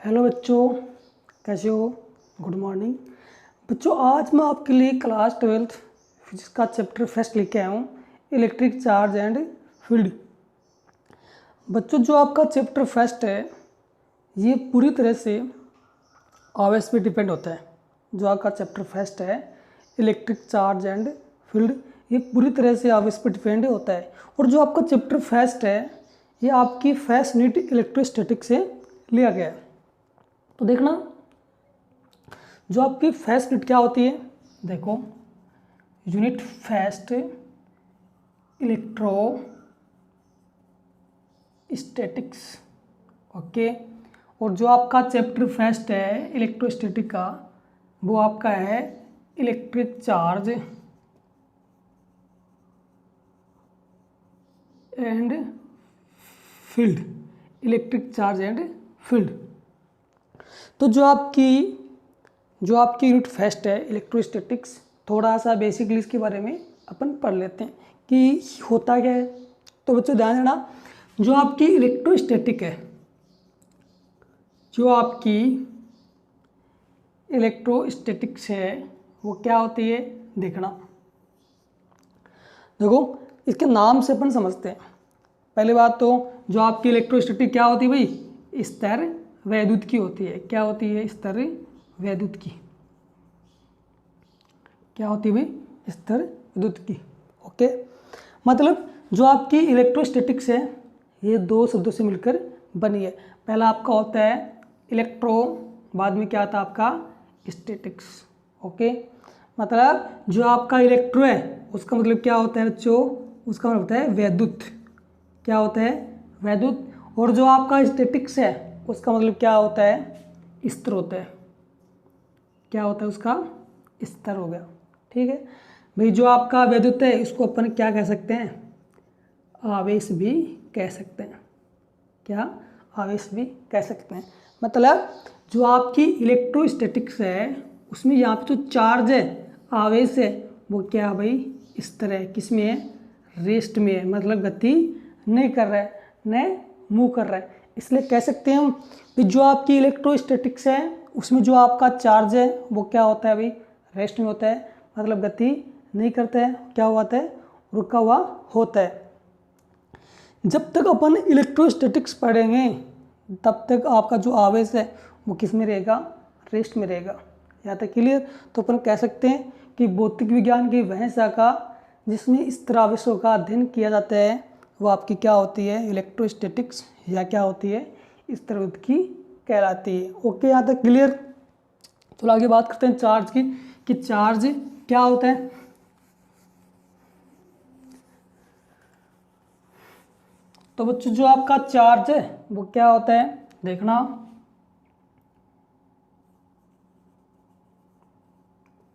Hello बच्चों, कैसे हो? गुड मॉर्निंग बच्चों। आज मैं आपके लिए क्लास 12th फिजिक्स का चैप्टर फर्स्ट लेके आया हूँ, इलेक्ट्रिक चार्ज एंड फील्ड। बच्चों, जो आपका चैप्टर फर्स्ट है ये पूरी तरह से आवेश पे डिपेंड होता है। जो आपका चैप्टर फर्स्ट है इलेक्ट्रिक चार्ज एंड फील्ड, ये पूरी तरह से आवेश पे डिपेंड होता है। और जो आपका चैप्टर फर्स्ट है ये आपकी फर्स्ट यूनिट इलेक्ट्रोस्टैटिक से लिया गया है। तो देखना, जो आपकी फर्स्ट यूनिट क्या होती है, देखो यूनिट फर्स्ट इलेक्ट्रोस्टैटिक्स, ओके। और जो आपका चैप्टर फर्स्ट है इलेक्ट्रोस्टैटिक का वो आपका है electric charge and field, electric charge and field. तो जो आपकी यूनिट फर्स्ट है इलेक्ट्रोस्टैटिक्स, थोड़ा सा बेसिकली इसके बारे में अपन पढ़ लेते हैं कि होता क्या है। तो बच्चों ध्यान देना, जो आपकी इलेक्ट्रोस्टैटिक है, जो आपकी इलेक्ट्रोस्टैटिक्स है वो क्या होती है, देखना। देखो इसके नाम से अपन समझते हैं। पहली बात तो जो आपकी इलेक्ट्रोस्टैटिक क्या होती है भाई, स्तर वैद्युत की होती है। क्या होती है? स्तर वैद्युत की। क्या होती है भाई? स्तर विद्युत की, ओके। मतलब जो आपकी इलेक्ट्रोस्टैटिक्स है ये दो शब्दों से मिलकर बनी है। पहला आपका होता है इलेक्ट्रो, बाद में क्या आता है आपका स्टैटिक्स, ओके। मतलब जो आपका इलेक्ट्रो है उसका मतलब क्या होता है बच्चों, उसका मतलब होता है वैद्युत। क्या होता है? वैद्युत। और जो आपका स्टैटिक्स है उसका मतलब क्या होता है, स्तर होता है। क्या होता है? उसका स्तर हो गया, ठीक है भाई। जो आपका वैद्युत है इसको अपन क्या कह सकते हैं, आवेश भी कह सकते हैं। क्या? आवेश भी कह सकते हैं। मतलब जो आपकी इलेक्ट्रोस्टैटिक्स है उसमें यहाँ पे जो चार्ज है, आवेश है, वो क्या है भाई, स्तर है। किस में है? रेस्ट में है। मतलब गति नहीं कर रहा है, न मूव कर रहा है। इसलिए कह सकते हैं हम कि जो आपकी इलेक्ट्रोस्टैटिक्स है उसमें जो आपका चार्ज है वो क्या होता है भाई, रेस्ट में होता है। मतलब गति नहीं करता है, क्या होता है, रुका हुआ होता है। जब तक अपन इलेक्ट्रोस्टैटिक्स पढ़ेंगे तब तक आपका जो आवेश है वो किस में रहेगा, रेस्ट में रहेगा। यहाँ तक क्लियर? तो अपन कह सकते हैं कि भौतिक विज्ञान की वह शाखा जिसमें स्तर आवेशों का अध्ययन किया जाता है वो आपकी क्या होती है, इलेक्ट्रोस्टैटिक्स, या क्या होती है, स्तर विद्युत की कहलाती है। ओके, यहाँ तक क्लियर? तो आगे बात करते हैं चार्ज की, कि चार्ज क्या होता है। तो बच्चों जो आपका चार्ज है वो क्या होता है, देखना।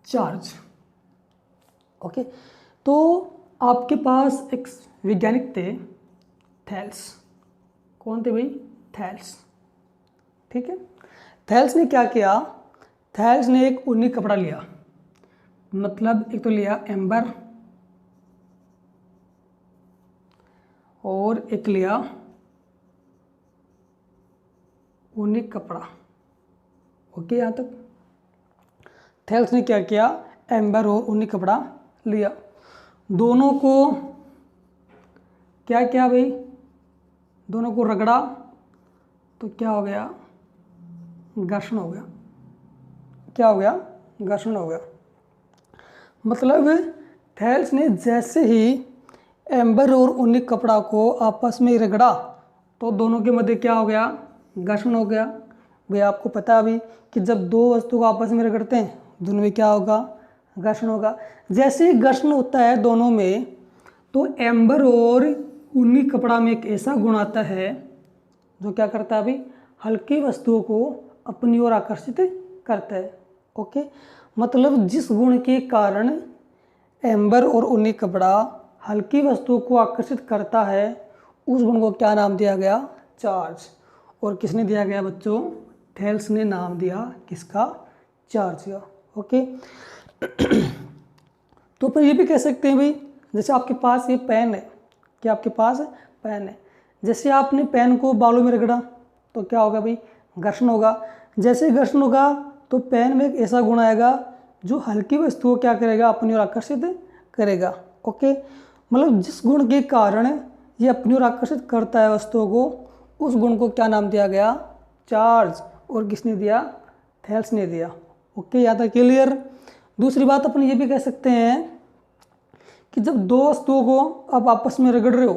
Charge, okay. तो आपके पास एक वैज्ञानिक थे, थैल्स। कौन थे भाई? थैल्स, ठीक है। थैल्स ने क्या किया, थैल्स ने एक ऊनी कपड़ा लिया। मतलब एक तो लिया एम्बर और एक लिया ऊनी कपड़ा, ओके। यहाँ तक थैल्स ने क्या किया, एम्बर और ऊनी कपड़ा लिया। दोनों को क्या किया भाई, दोनों को रगड़ा तो क्या हो गया, घर्षण हो गया। क्या हो गया? घर्षण हो गया। मतलब थैल्स ने जैसे ही एम्बर और ऊनी कपड़ा को आपस में रगड़ा तो दोनों के मध्य क्या हो गया, घर्षण हो गया। भाई आपको पता है अभी कि जब दो वस्तु को आपस में रगड़ते हैं दोनों में क्या होगा, घर्षण होगा। जैसे ही घर्षण होता है दोनों में तो एम्बर और ऊनी कपड़ा में एक ऐसा गुण आता है जो क्या करता है अभी, हल्की वस्तुओं को अपनी ओर आकर्षित करता है, ओके। मतलब जिस गुण के कारण एम्बर और ऊनी कपड़ा हल्की वस्तुओं को आकर्षित करता है उस गुण को क्या नाम दिया गया, चार्ज। और किसने दिया गया बच्चों, थैल्स ने नाम दिया किसका, चार्ज का, ओके। तो पर ये भी कह सकते हैं भाई, जैसे आपके पास ये पेन है, क्या आपके पास पेन है, जैसे आपने पेन को बालों में रगड़ा तो क्या होगा भाई, घर्षण होगा। जैसे घर्षण होगा तो पेन में एक ऐसा गुण आएगा जो हल्की वस्तु को क्या करेगा, अपनी ओर आकर्षित करेगा। ओके, मतलब जिस गुण के कारण ये अपनी ओर आकर्षित करता है वस्तुओं को, उस गुण को क्या नाम दिया गया, चार्ज। और किसने दिया, थेल्स ने दिया। ओके, यहाँ तक क्लियर। दूसरी बात अपन ये भी कह सकते हैं कि जब दो वस्तुओं को आप आपस में रगड़ रहे हो,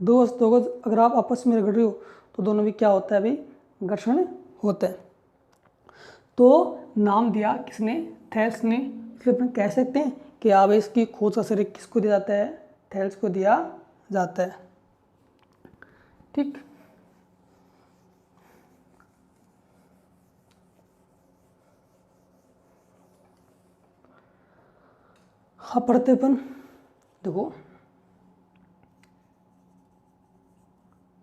दो वस्तुओं को अगर आप आपस में रगड़ रहे हो तो दोनों में क्या होता है भाई, घर्षण होता है। तो नाम दिया किसने, थेल्स ने। इसलिए अपन कह सकते हैं कि आवेश की खोज का श्रेय किसको दिया जाता है, थेल्स को दिया जाता है। ठीक, हाँ पढ़ते अपन। देखो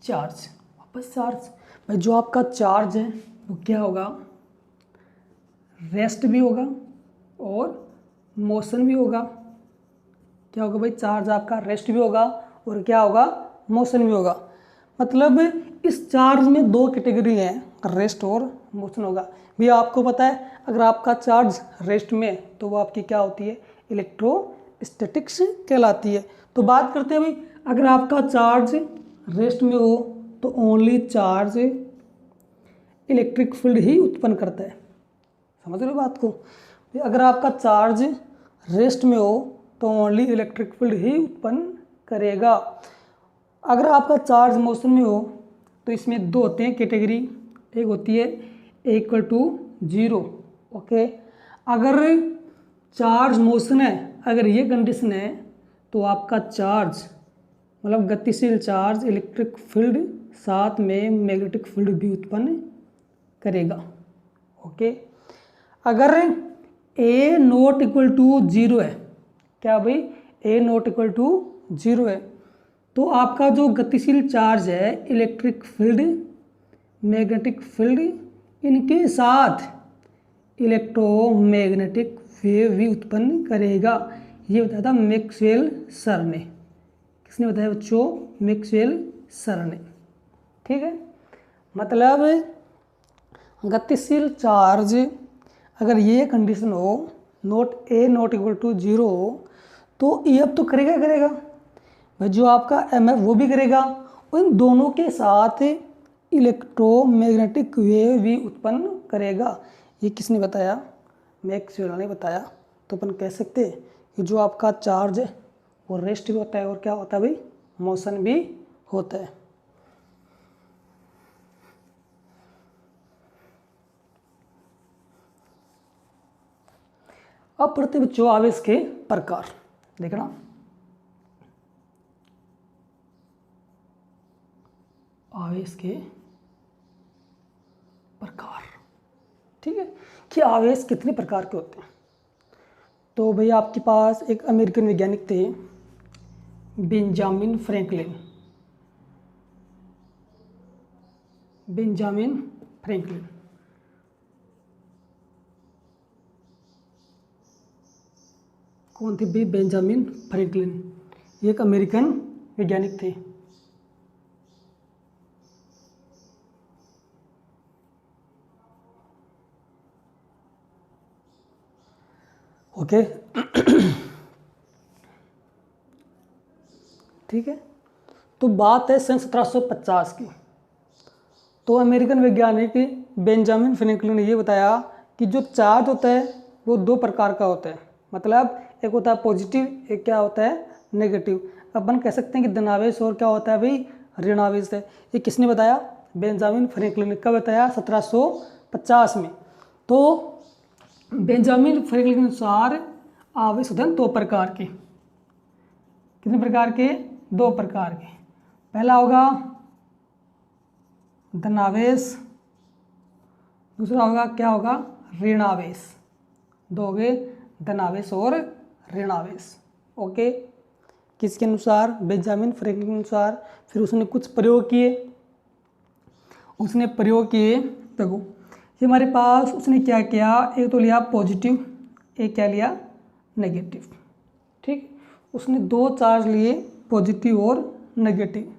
चार्ज, वापस चार्ज। भाई जो आपका चार्ज है वो क्या होगा, रेस्ट भी होगा और मोशन भी होगा। क्या होगा भाई, चार्ज आपका रेस्ट भी होगा और क्या होगा, मोशन भी होगा। मतलब इस चार्ज में दो कैटेगरी हैं, रेस्ट और मोशन होगा। भी आपको पता है अगर आपका चार्ज रेस्ट में तो वो आपकी क्या होती है, इलेक्ट्रोस्टैटिक्स कहलाती है। तो बात करते हैं भाई, अगर आपका चार्ज रेस्ट में हो तो ओनली चार्ज इलेक्ट्रिक फील्ड ही उत्पन्न करता है। समझ रहे हो बात को, अगर आपका चार्ज रेस्ट में हो तो ओनली इलेक्ट्रिक फील्ड ही उत्पन्न करेगा। अगर आपका चार्ज मोशन में हो तो इसमें दो होते हैं कैटेगरी, एक होती है इक्वल टू जीरो। ओके, अगर चार्ज मोशन है, अगर ये कंडीशन है तो आपका चार्ज मतलब गतिशील चार्ज इलेक्ट्रिक फील्ड साथ में मैग्नेटिक फील्ड भी उत्पन्न करेगा। ओके, अगर ए नॉट इक्वल टू जीरो है, क्या भाई, ए नॉट इक्वल टू जीरो है, तो आपका जो गतिशील चार्ज है इलेक्ट्रिक फील्ड मैग्नेटिक फील्ड इनके साथ इलेक्ट्रोमैग्नेटिक वेव भी उत्पन्न करेगा। ये बताया था मैक्सवेल सर ने। किसने बताया बच्चों, मैक्सवेल सर ने। ठीक है, मतलब गतिशील चार्ज अगर ये कंडीशन हो, not a not equal to zero हो, तो ई अब तो करेगा करेगा भाई, जो आपका एम एफ वो भी करेगा। उन दोनों के साथ इलेक्ट्रोमैग्नेटिक वेव भी उत्पन्न करेगा। ये किसने बताया, मैक्सवेल ने बताया। तो अपन कह सकते हैं कि जो आपका चार्ज है वो रेस्ट भी होता है और क्या होता है भाई, मोशन भी होता है। अब पढ़ते बच्चों आवेश के प्रकार। देखना, आवेश के प्रकार। ठीक है, कि आवेश कितने प्रकार के होते हैं। तो भैया आपके पास एक अमेरिकन वैज्ञानिक थे, बेंजामिन फ्रैंकलिन। बेंजामिन फ्रैंकलिन, कौन थे भाई, बेंजामिन फ्रैंकलिन। ये एक अमेरिकन वैज्ञानिक थे। ओके ठीक है, तो बात है सन 1750 की। तो अमेरिकन वैज्ञानिक बेंजामिन फ्रैंकलिन ने ये बताया कि जो चार्ज होता है वो दो प्रकार का होता है। मतलब एक होता है पॉजिटिव, एक क्या होता है नेगेटिव। अपन कह सकते हैं कि धनावेश और क्या होता है भाई, ऋणावेश है। ये किसने बताया, बेंजामिन फ्रैंकलिन ने। कब बताया, 1750 में। तो बेंजामिन फ्रैंकलिन के अनुसार आवेश होते हैं दो प्रकार के। कितने प्रकार के, दो प्रकार के। पहला होगा धनावेश, दूसरा होगा क्या होगा, ऋणावेश। दो हो गए, धनावेश और ऋणावेश। ओके, किसके अनुसार, बेंजामिन फ्रैंकलिन के अनुसार। फिर उसने कुछ प्रयोग किए, देखो ये हमारे पास उसने क्या किया, एक तो लिया पॉजिटिव, एक क्या लिया नेगेटिव। ठीक, उसने दो चार्ज लिए, पॉजिटिव और नेगेटिव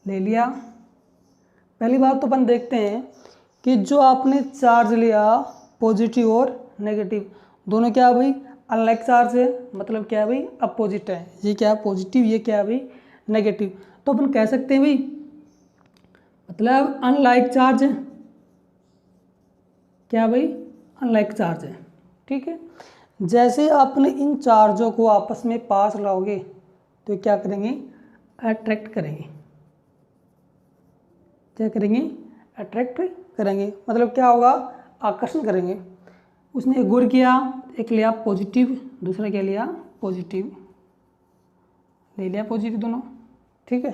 ले लिया। पहली बात तो अपन देखते हैं कि जो आपने चार्ज लिया पॉजिटिव और नेगेटिव दोनों क्या है भाई, अनलाइक चार्ज है, मतलब क्या है भाई, अपोजिट है। ये क्या है पॉजिटिव, ये क्या है भाई नेगेटिव। तो अपन कह सकते हैं भाई मतलब अनलाइक चार्ज है, क्या भाई अनलाइक चार्ज है। ठीक है, जैसे आपने इन चार्जों को आपस में पास लाओगे तो क्या करेंगे, अट्रैक्ट करेंगे। क्या करेंगे, अट्रैक्ट करेंगे, मतलब क्या होगा, आकर्षण करेंगे। उसने एक गौर किया, एक लिया पॉजिटिव, दूसरा क्या लिया पॉजिटिव, ले लिया पॉजिटिव दोनों। ठीक है,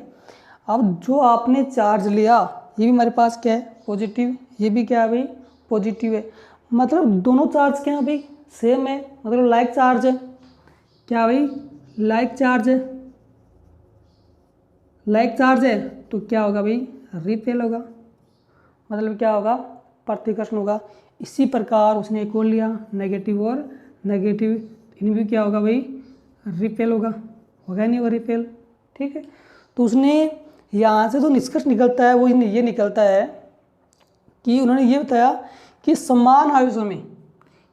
अब जो आपने चार्ज लिया ये भी हमारे पास क्या है पॉजिटिव, ये भी क्या है भाई पॉजिटिव है, मतलब दोनों चार्ज क्या है भाई सेम है, मतलब लाइक चार्ज है। क्या भाई लाइक चार्ज है, लाइक चार्ज है तो क्या होगा भाई रिपेल होगा, मतलब क्या होगा प्रतिकर्षण होगा। इसी प्रकार उसने एक और लिया नेगेटिव और नेगेटिव, इनमें भी क्या होगा भाई रिपेल होगा नहीं होगा रिपेल। ठीक है, तो उसने यहाँ से जो निष्कर्ष निकलता है वो ये निकलता है कि उन्होंने ये बताया कि समान आवेशों में,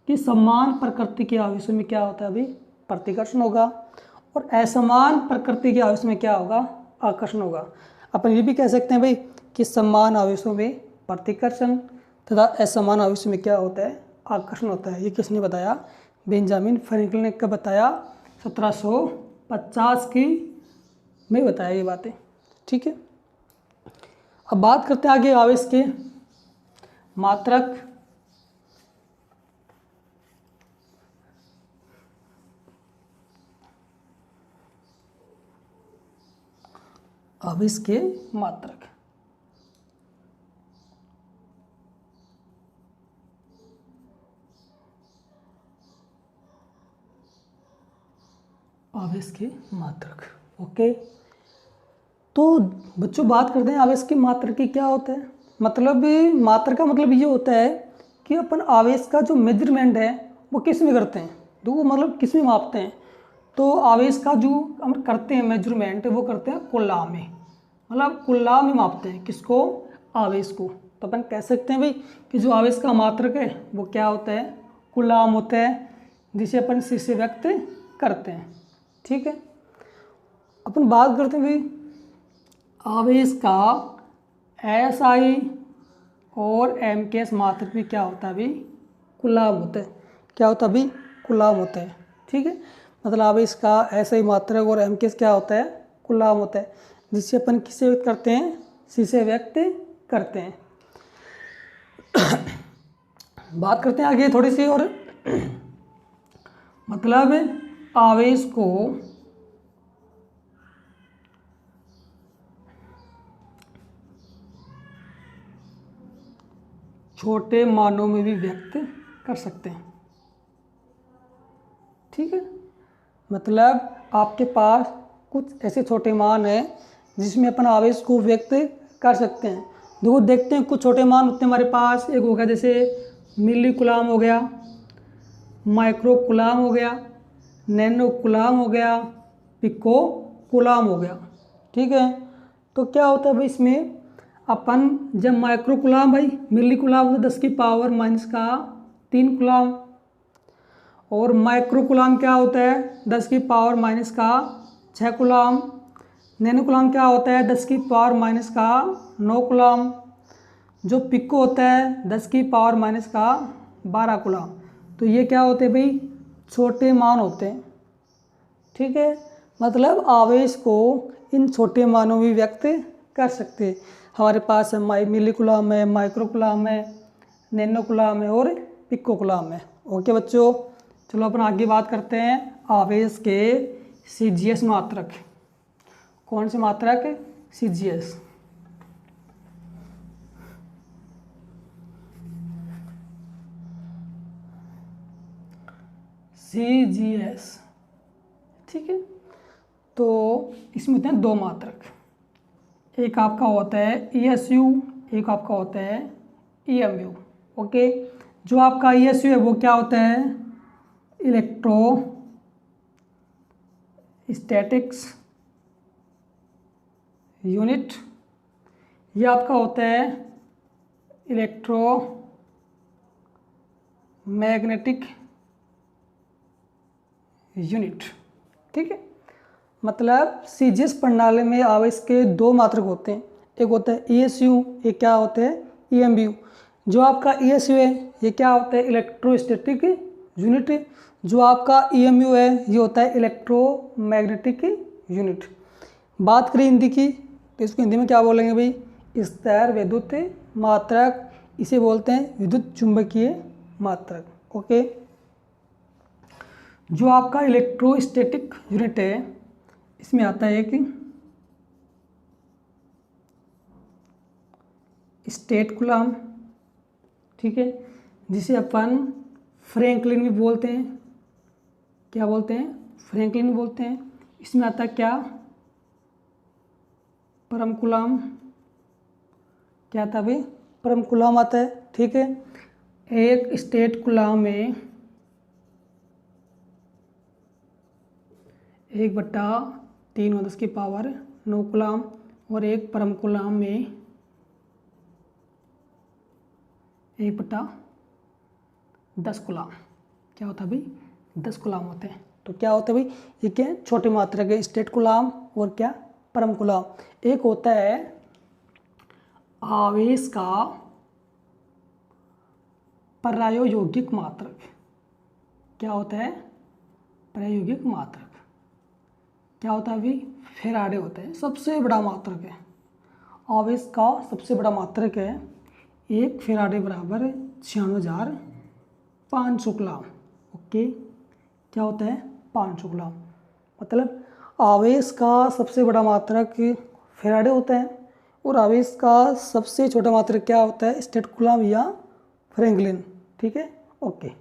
कि समान प्रकृति के आवेशों में क्या होता है भाई प्रतिकर्षण होगा, और असमान प्रकृति के आवेश में क्या होगा आकर्षण होगा। अपन ये भी कह सकते हैं भाई कि समान आवेशों में प्रतिकर्षण तथा असमान आवेशों में क्या होता है आकर्षण होता है। ये किसने बताया, बेंजामिन फ्रैंकलिन ने कब बताया, 1750 की में बताया ये बातें। ठीक है, अब बात करते हैं आगे आवेश के मात्रक। आवेश के मात्रक, आवेश के मात्रक। ओके, तो बच्चों बात करते हैं आवेश के मात्रक की क्या होता है। मतलब मात्रक का मतलब ये होता है कि अपन आवेश का जो मेजरमेंट है वो किस में करते हैं, तो मतलब किस में मापते हैं। तो आवेश का जो हम करते हैं मेजरमेंट वो करते हैं कूलाम में, मतलब कूलाम में मापते हैं किसको, आवेश को। तो अपन कह सकते हैं भाई कि जो आवेश का मात्रक है वो क्या होता है कूलाम होता है, जिसे अपन सी से व्यक्त करते हैं। ठीक है, अपन बात करते हैं भाई आवेश का SI और MKS मात्रक भी क्या होता है भाई कूलाम होता है। क्या होता है भाई कूलाम होता है। ठीक है, मतलब आवेश का SI मात्रक और MKS क्या होता है कूलाम होता है, जिससे अपन किससे व्यक्त करते हैं, सी से व्यक्त करते हैं। बात करते हैं आगे थोड़ी सी और मतलब आवेश को छोटे मानों में भी व्यक्त कर सकते हैं। ठीक है, मतलब आपके पास कुछ ऐसे छोटे मान हैं जिसमें अपन आवेश को व्यक्त कर सकते हैं। देखो देखते हैं कुछ छोटे मान होते हैं हमारे पास, एक हो गया जैसे मिली कूलाम हो गया, माइक्रो कूलाम हो गया, नैनो कूलाम हो गया, पिको कूलाम हो गया। ठीक है, तो क्या होता है भाई इसमें अपन जब माइक्रो कूलाम भाई मिली कूलाम होता है 10 की पावर माइनस का 3 कूलाम, और माइक्रो कूलाम क्या होता है 10 की पावर माइनस का 6 कूलाम, नैनो कूलाम क्या होता है 10 की पावर माइनस का 9 कूलाम, जो पिको होता है 10 की पावर माइनस का 12 कूलाम। तो ये क्या होते हैं भाई छोटे मान होते हैं। ठीक है, मतलब आवेश को इन छोटे मानों में व्यक्त कर सकते हैं। हमारे पास है मिली कूलाम है, माइक्रो कूलाम है, नैनो कूलाम है और पिको कूलाम है। ओके बच्चों, चलो अपन आगे बात करते हैं आवेश के CGS मात्रक। कौन से मात्रक, CGS। CGS। ठीक है, तो इसमें होते हैं दो मात्रक, एक आपका होता है ESU, एक आपका होता है EMU। ओके, जो आपका ESU है वो क्या होता है इलेक्ट्रो स्टैटिक्स यूनिट, ये आपका होता है इलेक्ट्रोमैग्नेटिक यूनिट। ठीक है, मतलब सीजीएस प्रणाली में आवेश के दो मात्रक होते हैं, एक होता है ईएसयू, एक क्या होता है ईएमबीयू। जो आपका ईएसयू है ये क्या होता है इलेक्ट्रोस्टैटिक यूनिट, जो आपका ईएमयू है ये होता है इलेक्ट्रोमैग्नेटिक यूनिट। बात करें हिंदी की तो इसको हिंदी में क्या बोलेंगे भाई, स्थिर विद्युत मात्रक, इसे बोलते हैं विद्युत चुंबकीय मात्रक। ओके, जो आपका इलेक्ट्रोस्टैटिक यूनिट है इसमें आता है कि स्टेट कूलम, ठीक है, जिसे अपन फ्रैंकलिन भी बोलते हैं। क्या बोलते हैं, फ्रैंकलिन बोलते हैं। इसमें आता है क्या, परम कूलम। क्या आता है भाई, परम कूलम आता है। ठीक है, एक स्टेट कूलम में 1/3 कूलम और एक परम कूलम में 1/10 कूलम। क्या होता है भाई, 10 कूलम होते हैं। तो क्या होता है भाई, ये क्या है, छोटे मात्रक है, स्टेट कूलम और क्या, परम कूलम। एक होता है आवेश का प्रायोगिक मात्रक। क्या होता है, प्रायोगिक मात्रक। क्या होता है भाई, फेराडे होता है, सबसे बड़ा मात्रक है। आवेश का सबसे बड़ा मात्रक है, एक फेराडे बराबर 96,500 कूलम। ओके, क्या होता है 500 कूलम। मतलब आवेश का सबसे बड़ा मात्रक फेराडे होता है और आवेश का सबसे छोटा मात्रक क्या होता है, स्टेट कूलम या फ्रैंकलिन। ठीक है, ओके।